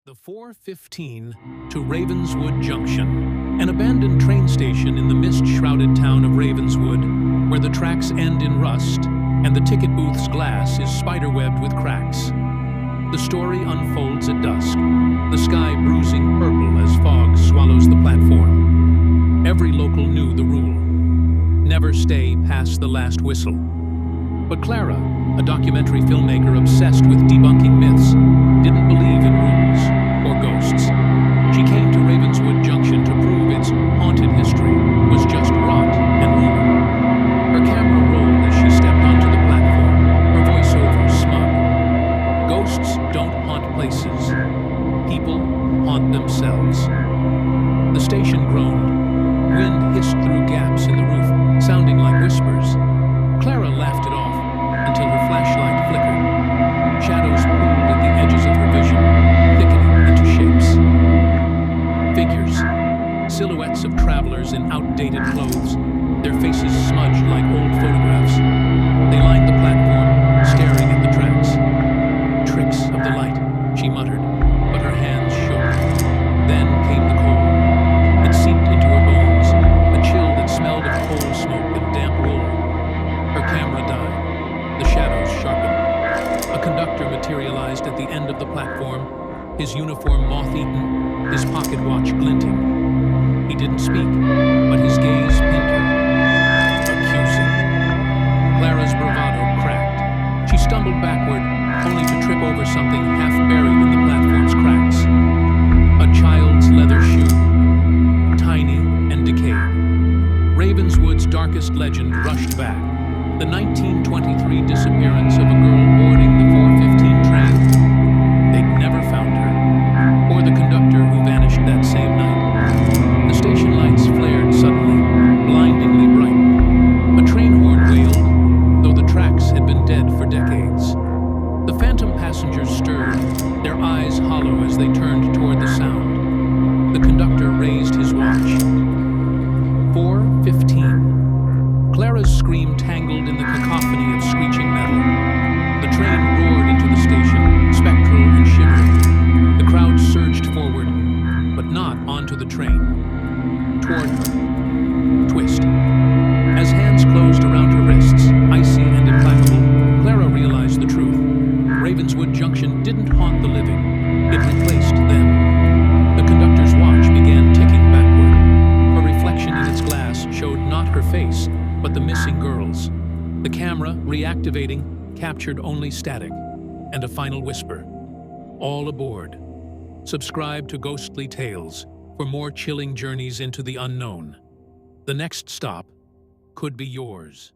The 4:15 to Ravenswood Junction, an abandoned train station in the mist-shrouded town of Ravenswood, where the tracks end in rust and the ticket booth's glass is spiderwebbed with cracks. The story unfolds at dusk, the sky bruising purple as fog swallows the platform. Every local knew the rule: never stay past the last whistle. But Clara, a documentary filmmaker obsessed with debunking myths, didn't believe in rules or ghosts. She came to Ravenswood Junction to prove its haunted history was just rot and rumor. Her camera rolled as she stepped onto the platform, her voiceover smug. Ghosts don't haunt places. People haunt themselves. The station groaned. Wind hissed through gaps in the roof, sounding like whispers. Clara laughed it off until her flashlight flickered. Shadows pooled at the edges of her vision, thickening into shapes. Figures, silhouettes of travelers in outdated clothes, their faces smudged like old photographs. They lined the platform, staring at the tracks. Tricks of the light, she muttered, but her hands shook. Then came the cold. It seeped into her bones, a chill that smelled of coal smoke and damp wool. Her camera died. The shadows sharpened. A conductor materialized at the end of the platform, his uniform moth-eaten, his pocket watch glinting. He didn't speak, but his gaze pinned her. Accusing. Clara's bravado cracked. She stumbled backward, only to trip over something half buried in the platform's cracks. A child's leather shoe, tiny and decayed. Ravenswood's darkest legend rushed back. The 1923 disappearance of a girl boarding the 4:15 train. They'd never found her, or the conductor who vanished that same night. The station lights flared suddenly, blindingly bright. A train horn wailed, though the tracks had been dead for decades. The phantom passengers stirred, their eyes hollow as they turned toward the sound. The conductor raised his watch. 4:15. Clara's scream tangled in the cacophony of screeching metal. The train roared into the station, spectral and shimmering. The crowd surged forward, but not onto the train. Toward her. Twist. As hands closed around her wrists, icy and implacable, Clara realized the truth. Ravenswood Junction didn't haunt the living. It replaced them. The conductor's watch began ticking backward. Her reflection in its glass showed not her face, but the missing girls. The camera, reactivating, captured only static, and a final whisper. All aboard. Subscribe to Ghostly Tales for more chilling journeys into the unknown. The next stop could be yours.